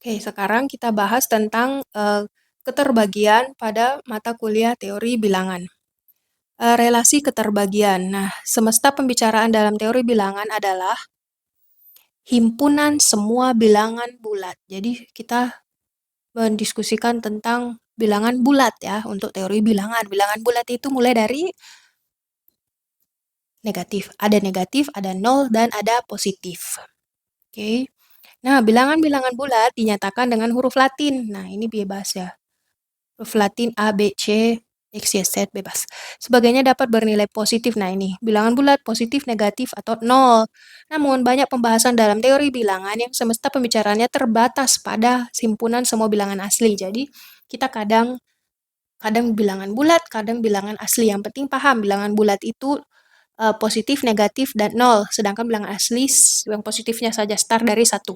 Oke, sekarang kita bahas tentang keterbagian pada mata kuliah teori bilangan. Relasi keterbagian. Nah, semesta pembicaraan dalam teori bilangan adalah himpunan semua bilangan bulat. Jadi kita mendiskusikan tentang bilangan bulat ya untuk teori bilangan. Bilangan bulat itu mulai dari negatif. Ada nol, dan ada positif. Oke. Nah, bilangan-bilangan bulat dinyatakan dengan huruf Latin. Nah, ini bebas ya. Huruf Latin A, B, C, X, Y, Z bebas. Sebagainya dapat bernilai positif. Nah ini, bilangan bulat, positif, negatif, atau nol. Namun banyak pembahasan dalam teori bilangan yang semesta pembicaraannya terbatas pada himpunan semua bilangan asli. Jadi kita kadang bilangan bulat, kadang bilangan asli. Yang penting paham, bilangan bulat itu positif, negatif, dan nol. Sedangkan bilangan asli yang positifnya saja start dari 1.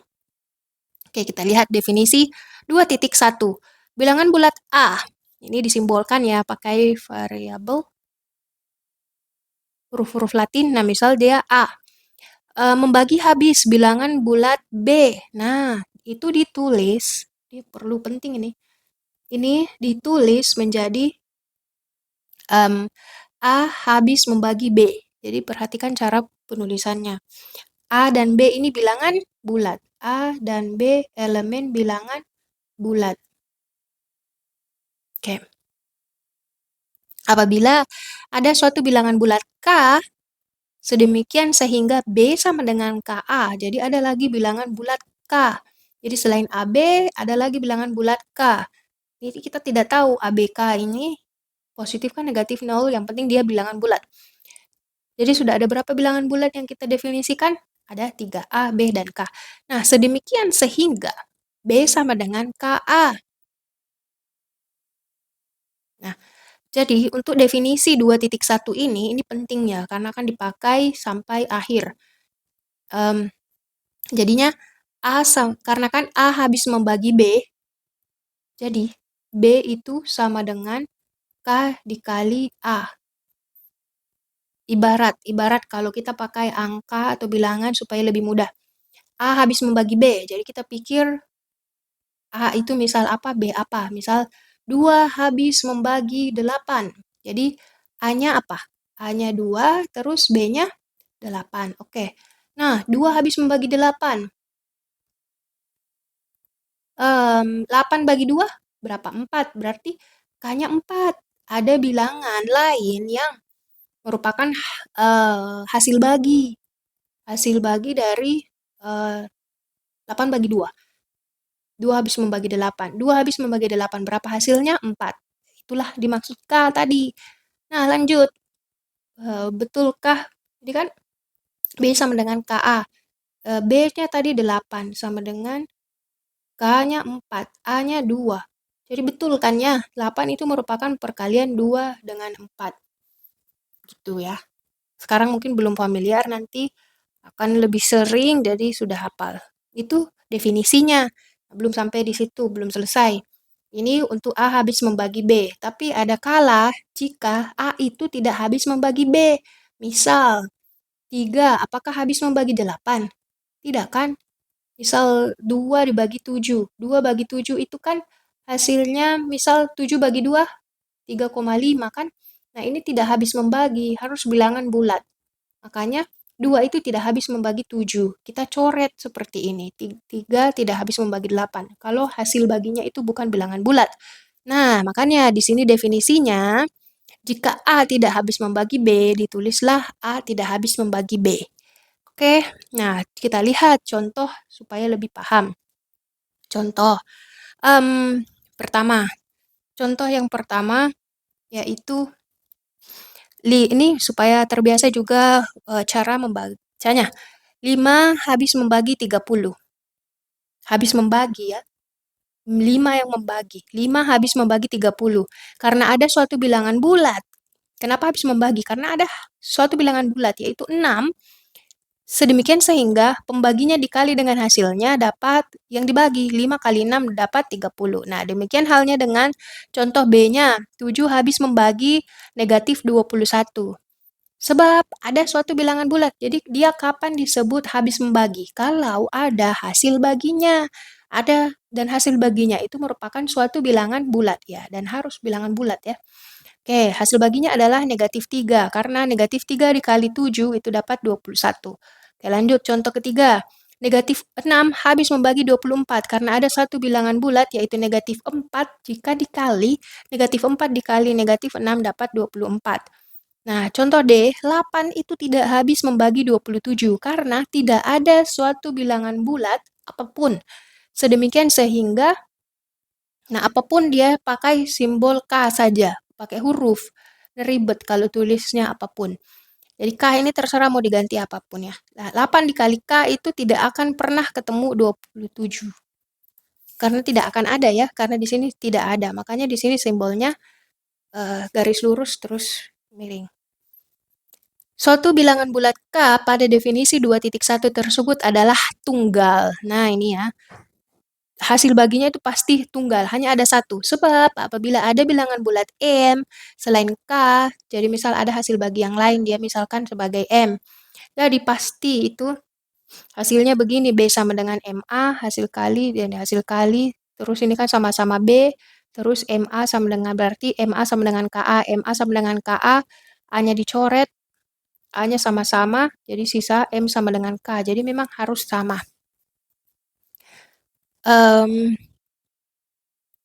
Oke, kita lihat definisi 2.1. Bilangan bulat A. Ini disimbolkan ya pakai variabel huruf-huruf Latin. Nah, misal dia A. Membagi habis bilangan bulat B. Nah, itu ditulis. Ini perlu penting ini. Ini ditulis menjadi A habis membagi B. Jadi perhatikan cara penulisannya. A dan B ini bilangan bulat. A dan B elemen bilangan bulat. Oke. Apabila ada suatu bilangan bulat K, sedemikian sehingga B sama dengan KA. Jadi ada lagi bilangan bulat K. Jadi selain AB, ada lagi bilangan bulat K. Jadi kita tidak tahu ABK ini positif kan negatif nol, yang penting dia bilangan bulat. Jadi sudah ada berapa bilangan bulat yang kita definisikan? Ada 3, A, B, dan K. Nah, sedemikian sehingga B sama dengan KA. Nah, jadi untuk definisi 2.1 ini penting ya, karena akan dipakai sampai akhir. Jadinya karena kan A habis membagi B, jadi B itu sama dengan K dikali A. Ibarat kalau kita pakai angka atau bilangan supaya lebih mudah. A habis membagi B, jadi kita pikir A itu misal apa, B apa. Misal 2 habis membagi 8. Jadi A-nya apa? A-nya 2, terus B-nya 8. Oke. Nah, 2 habis membagi 8. 8 bagi 2 berapa? 4. Berarti K-nya 4. Ada bilangan lain yang merupakan hasil bagi. Hasil bagi dari 8 bagi 2. 2 habis membagi 8. 2 habis membagi 8. Berapa hasilnya? 4. Itulah dimaksud K tadi. Nah, lanjut. Betulkah? Jadi kan B sama dengan KA. B-nya tadi 8 sama dengan K-nya 4, A-nya 2. Jadi betul kan ya, 8 itu merupakan perkalian 2 dengan 4. Gitu ya. Sekarang mungkin belum familiar, nanti akan lebih sering, jadi sudah hafal. Itu definisinya. Belum sampai di situ, belum selesai. Ini untuk A habis membagi B. Tapi ada kala jika A itu tidak habis membagi B. Misal, 3, apakah habis membagi 8? Tidak kan? Misal 2 dibagi 7. 2 bagi 7 itu kan hasilnya misal 7 bagi 2, 3,5 kan? Nah ini tidak habis membagi, harus bilangan bulat. Makanya 2 itu tidak habis membagi 7. Kita coret seperti ini. 3 tidak habis membagi 8. Kalau hasil baginya itu bukan bilangan bulat. Nah makanya di sini definisinya, jika A tidak habis membagi B, ditulislah A tidak habis membagi B. Oke, nah kita lihat contoh supaya lebih paham. Contoh pertama, contoh yang pertama yaitu ini supaya terbiasa juga cara membacanya. 5 habis membagi 30. Habis membagi ya. 5 yang membagi. 5 habis membagi 30. Karena ada suatu bilangan bulat. Kenapa habis membagi? Karena ada suatu bilangan bulat yaitu 6. Sedemikian sehingga pembaginya dikali dengan hasilnya dapat yang dibagi. 5 kali 6 dapat 30. Nah, demikian halnya dengan contoh B-nya. 7 habis membagi negatif 21. Sebab ada suatu bilangan bulat. Jadi dia kapan disebut habis membagi? Kalau ada hasil baginya. Ada dan hasil baginya itu merupakan suatu bilangan bulat ya, dan harus bilangan bulat ya. Oke, hasil baginya adalah negatif 3, karena negatif 3 dikali 7 itu dapat 21. Oke, lanjut contoh ketiga. Negatif 6 habis membagi 24, karena ada satu bilangan bulat yaitu negatif 4, jika dikali negatif 4 dikali negatif 6 dapat 24. Nah, contoh D, 8 itu tidak habis membagi 27, karena tidak ada suatu bilangan bulat apapun. Sedemikian sehingga, nah apapun dia pakai simbol K saja, pakai huruf. Ribet kalau tulisnya apapun. Jadi K ini terserah mau diganti apapun ya. Nah, 8 dikali K itu tidak akan pernah ketemu 27. Karena tidak akan ada ya, karena di sini tidak ada. Makanya di sini simbolnya garis lurus terus miring. Suatu bilangan bulat K pada definisi 2.1 tersebut adalah tunggal. Nah, ini ya. Hasil baginya itu pasti tunggal, hanya ada satu. Sebab apabila ada bilangan bulat M selain K, jadi misal ada hasil bagi yang lain, dia misalkan sebagai M. Jadi pasti itu hasilnya begini, B sama dengan MA, hasil kali, dan hasil kali, terus ini kan sama-sama B, terus MA sama dengan, berarti MA sama dengan KA, MA sama dengan KA, A-nya dicoret, A-nya sama-sama, jadi sisa M sama dengan K, jadi memang harus sama.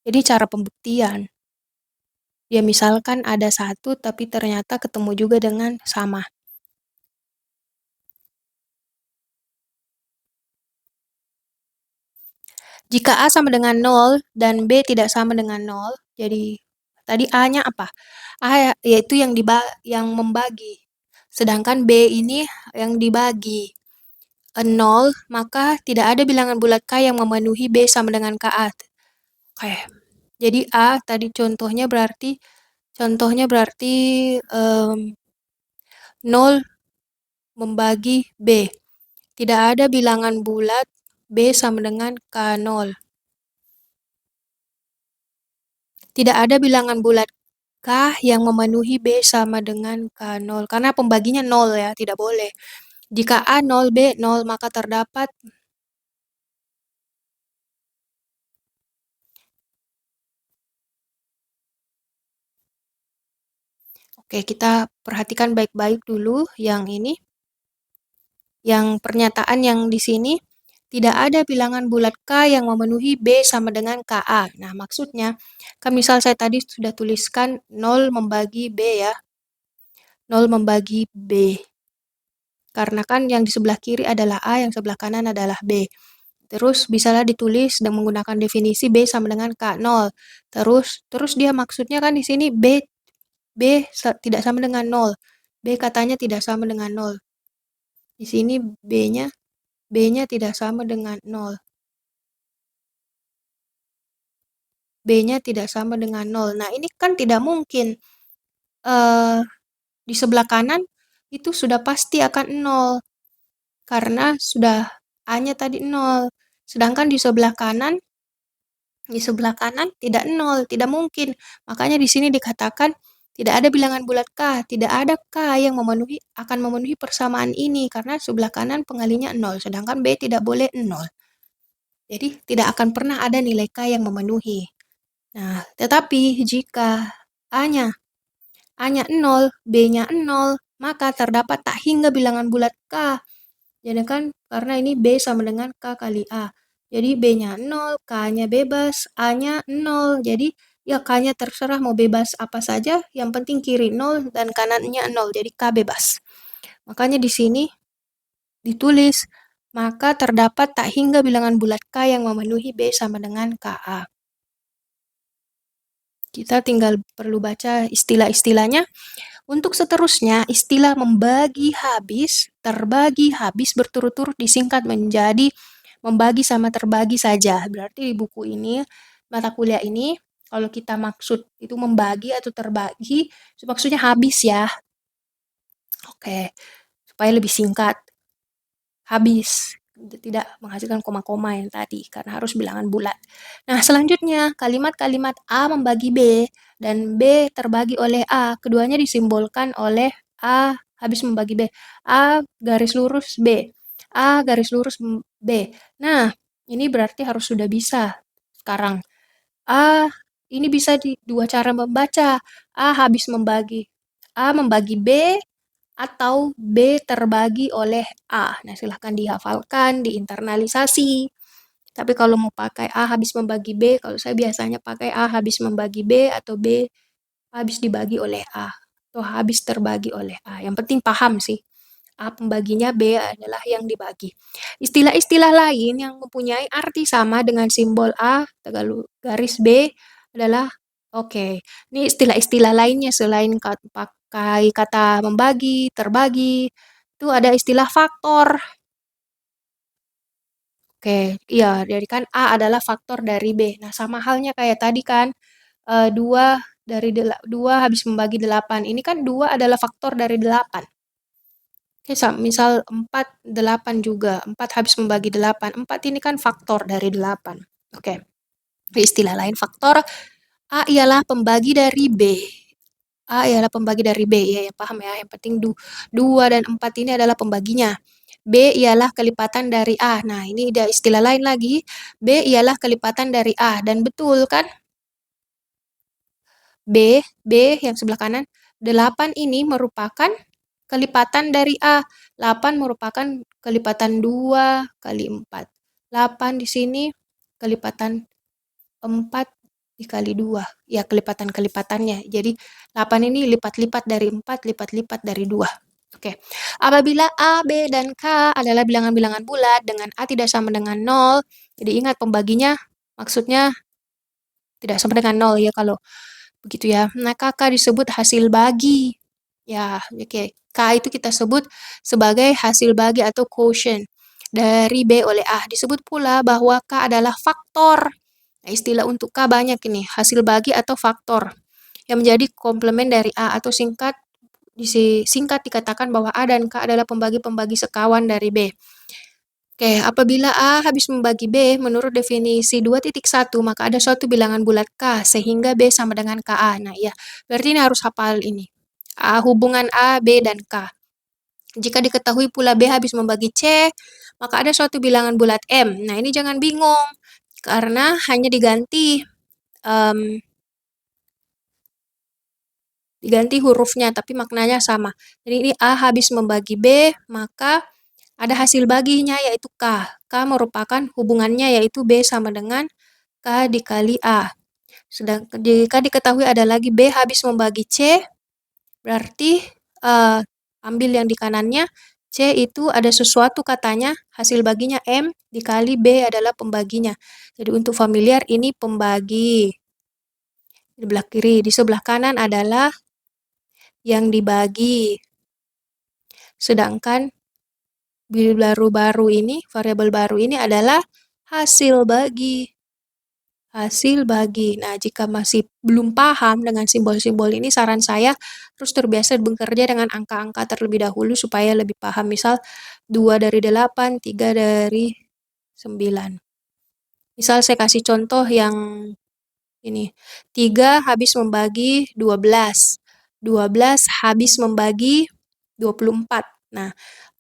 Jadi cara pembuktian, ya misalkan ada satu tapi ternyata ketemu juga dengan sama. Jika A sama dengan 0 dan B tidak sama dengan 0, jadi tadi A-nya apa? A yaitu yang membagi. Sedangkan B ini yang dibagi. 0, maka tidak ada bilangan bulat K yang memenuhi B sama dengan KA. Oke. Jadi A tadi contohnya berarti 0 membagi B. Tidak ada bilangan bulat B sama dengan K0. Tidak ada bilangan bulat K yang memenuhi B sama dengan K0. Karena pembaginya 0 ya, tidak boleh. Jika A 0, B 0, maka terdapat Oke, kita perhatikan baik-baik dulu yang ini. Yang pernyataan yang di sini, tidak ada bilangan bulat K yang memenuhi B sama dengan KA. Nah, maksudnya, kan misal saya tadi sudah tuliskan 0 membagi B ya. 0 membagi B. Karena kan yang di sebelah kiri adalah A, yang sebelah kanan adalah B. Terus bisalah ditulis dan menggunakan definisi B sama dengan K0. Terus dia maksudnya kan di sini B tidak sama dengan 0. B katanya tidak sama dengan 0. Di sini B-nya tidak sama dengan 0. B-nya tidak sama dengan 0. Nah, ini kan tidak mungkin. Di sebelah kanan itu sudah pasti akan 0. Karena sudah A-nya tadi 0. Sedangkan di sebelah kanan tidak 0, tidak mungkin. Makanya di sini dikatakan tidak ada bilangan bulat K, tidak ada K yang akan memenuhi persamaan ini karena sebelah kanan pengalinya 0, sedangkan B tidak boleh 0. Jadi tidak akan pernah ada nilai K yang memenuhi. Nah, tetapi jika A-nya 0, B-nya 0, maka terdapat tak hingga bilangan bulat K. Jadi kan karena ini B sama dengan K kali A. Jadi B-nya 0, K-nya bebas, A-nya 0. Jadi ya K-nya terserah mau bebas apa saja, yang penting kiri 0 dan kanannya 0. Jadi K bebas. Makanya di sini ditulis, maka terdapat tak hingga bilangan bulat K yang memenuhi B sama dengan KA. Kita tinggal perlu baca istilah-istilahnya. Untuk seterusnya, istilah membagi habis, terbagi habis berturut-turut disingkat menjadi membagi sama terbagi saja. Berarti di buku ini, mata kuliah ini, kalau kita maksud itu membagi atau terbagi, maksudnya habis ya. Oke, supaya lebih singkat. Habis. Tidak menghasilkan koma-koma yang tadi, karena harus bilangan bulat. Nah, selanjutnya, kalimat-kalimat A membagi B dan B terbagi oleh A. Keduanya disimbolkan oleh A habis membagi B. A garis lurus B. A garis lurus B. Nah, ini berarti harus sudah bisa. sekarang. A, ini bisa di dua cara membaca. A habis membagi. A membagi B atau B terbagi oleh A. Nah, silahkan dihafalkan, diinternalisasi. Tapi kalau mau pakai A habis membagi B, kalau saya biasanya pakai A habis membagi B atau B habis dibagi oleh A. Atau habis terbagi oleh A. Yang penting paham sih. A pembaginya, B adalah yang dibagi. Istilah-istilah lain yang mempunyai arti sama dengan simbol A, garis B adalah oke. Ini istilah-istilah lainnya selain pakai kata membagi, terbagi, itu ada istilah faktor. Oke, iya, jadi kan A adalah faktor dari B. Nah, sama halnya kayak tadi kan, 2 2 habis membagi 8. Ini kan 2 adalah faktor dari 8. Oke, misal 4, 8 juga. 4 habis membagi 8. 4 ini kan faktor dari 8. Oke. Istilah lain faktor, A ialah pembagi dari B. A ialah pembagi dari B. Ya, paham ya. Yang penting 2 dan 4 ini adalah pembaginya. B ialah kelipatan dari A. Nah, ini ada istilah lain lagi. B ialah kelipatan dari A. Dan betul kan? B yang sebelah kanan. 8 ini merupakan kelipatan dari A. 8 merupakan kelipatan 2 kali 4. 8 di sini kelipatan 4 dikali 2. Ya, kelipatan-kelipatannya. Jadi, 8 ini lipat-lipat dari 4, lipat-lipat dari 2. Oke. Apabila A, B, dan K adalah bilangan-bilangan bulat dengan A tidak sama dengan 0, jadi ingat pembaginya maksudnya tidak sama dengan 0 ya kalau begitu ya. Nah, KK disebut hasil bagi. Ya, oke. K itu kita sebut sebagai hasil bagi atau quotient dari B oleh A. Disebut pula bahwa K adalah faktor. Nah, istilah untuk K banyak ini, hasil bagi atau faktor yang menjadi komplement dari A atau singkat dikatakan bahwa A dan K adalah pembagi-pembagi sekawan dari B. Oke, apabila A habis membagi B menurut definisi 2.1, maka ada suatu bilangan bulat K sehingga B sama dengan KA. Nah, ya, berarti ini harus hafal ini. Hubungan A, B, dan K. Jika diketahui pula B habis membagi C, maka ada suatu bilangan bulat M. Nah, ini jangan bingung, karena hanya diganti hurufnya, tapi maknanya sama. Jadi ini A habis membagi B, maka ada hasil baginya yaitu K. K merupakan hubungannya yaitu B sama dengan K dikali A. Sedangkan jika diketahui ada lagi B habis membagi C, berarti ambil yang di kanannya, C itu ada sesuatu katanya, hasil baginya M dikali B adalah pembaginya. Jadi untuk familiar ini pembagi. Di sebelah kiri, di sebelah kanan adalah yang dibagi. Sedangkan variabel baru ini adalah hasil bagi. Hasil bagi. Nah, jika masih belum paham dengan simbol-simbol ini, saran saya terus terbiasa bekerja dengan angka-angka terlebih dahulu supaya lebih paham. Misal 2 dari 8, 3 dari 9. Misal saya kasih contoh yang ini. 3 habis membagi 12. 12 habis membagi 24. Nah,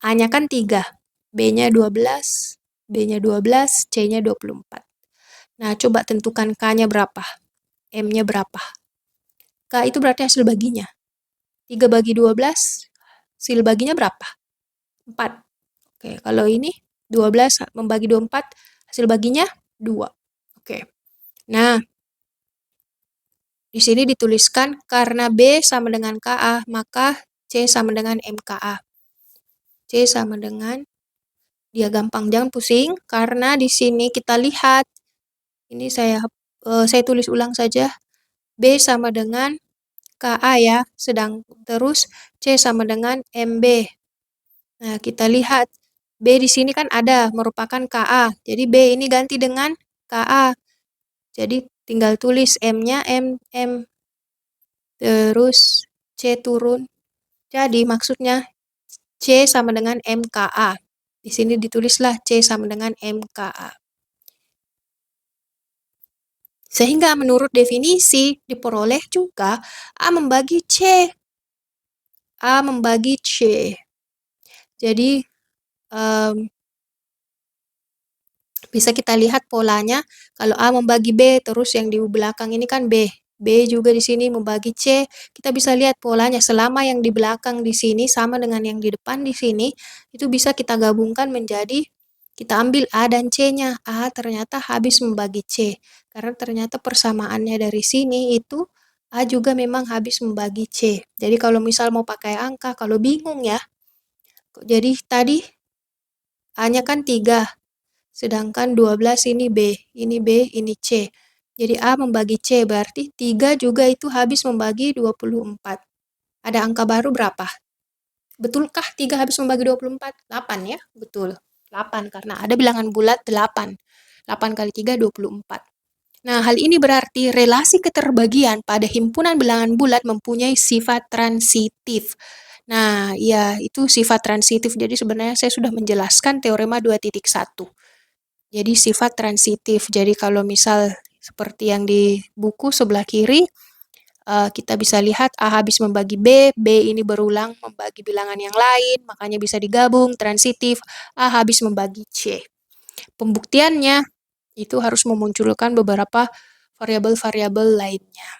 A-nya kan 3. B-nya 12. B-nya 12. C-nya 24. Nah, coba tentukan K-nya berapa. M-nya berapa. K itu berarti hasil baginya. 3 bagi 12, hasil baginya berapa? 4. Oke, kalau ini 12 membagi 24, hasil baginya 2. Oke. Nah, di sini dituliskan karena B sama dengan KA, maka C sama dengan MKA. C sama dengan, dia gampang, jangan pusing, karena di sini kita lihat, ini saya tulis ulang saja, B sama dengan KA ya, terus C sama dengan MB. Nah, kita lihat, B di sini kan ada, merupakan KA, jadi B ini ganti dengan KA. Jadi tinggal tulis M-nya M, terus C turun. Jadi maksudnya C sama dengan MKA. Di sini ditulislah C sama dengan MKA. Sehingga menurut definisi diperoleh juga A membagi C. A membagi C. Jadi Bisa kita lihat polanya, kalau A membagi B, terus yang di belakang ini kan B. B juga di sini membagi C, kita bisa lihat polanya. Selama yang di belakang di sini sama dengan yang di depan di sini, itu bisa kita gabungkan menjadi, kita ambil A dan C-nya. A ternyata habis membagi C. Karena ternyata persamaannya dari sini itu A juga memang habis membagi C. Jadi kalau misal mau pakai angka, kalau bingung ya, jadi tadi A-nya kan 3. Sedangkan 12 ini B, ini C. Jadi A membagi C, berarti 3 juga itu habis membagi 24. Ada angka baru berapa? Betulkah 3 habis membagi 24? 8 ya? Betul. 8, karena ada bilangan bulat 8. 8 kali 3, 24. Nah, hal ini berarti relasi keterbagian pada himpunan bilangan bulat mempunyai sifat transitif. Nah, ya itu sifat transitif. Jadi sebenarnya saya sudah menjelaskan teorema 2.1. Jadi sifat transitif. Jadi kalau misal seperti yang di buku sebelah kiri, kita bisa lihat A habis membagi B, B ini berulang membagi bilangan yang lain, makanya bisa digabung, transitif, A habis membagi C. Pembuktiannya itu harus memunculkan beberapa variabel-variabel lainnya.